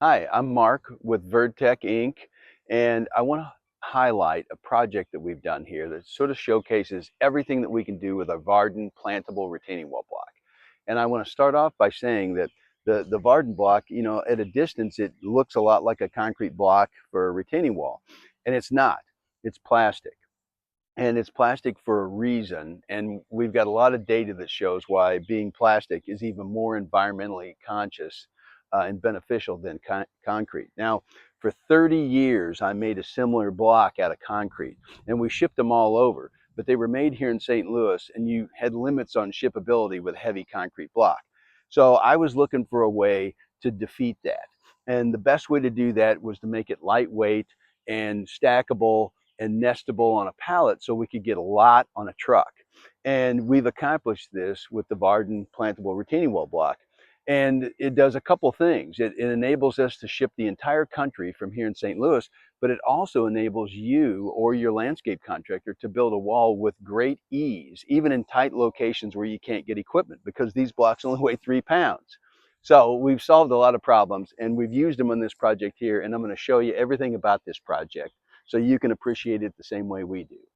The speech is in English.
Hi, I'm Mark with VerdTech Inc. And I want to highlight a project that we've done here that sort of showcases everything that we can do with a Varden plantable retaining wall block. And I want to start off by saying that the Varden block, at a distance, it looks a lot like a concrete block for a retaining wall. And it's not, it's plastic. And it's plastic for a reason. And we've got a lot of data that shows why being plastic is even more environmentally conscious and beneficial than concrete. Now, for 30 years, I made a similar block out of concrete, and we shipped them all over. But they were made here in St. Louis, and you had limits on shippability with a heavy concrete block. So I was looking for a way to defeat that. And the best way to do that was to make it lightweight and stackable and nestable on a pallet so we could get a lot on a truck. And we've accomplished this with the Varden plantable retaining wall block. And it does a couple things. It enables us to ship the entire country from here in St. Louis, but it also enables you or your landscape contractor to build a wall with great ease, even in tight locations where you can't get equipment because these blocks only weigh 3 pounds. So we've solved a lot of problems and we've used them on this project here, and I'm going to show you everything about this project so you can appreciate it the same way we do.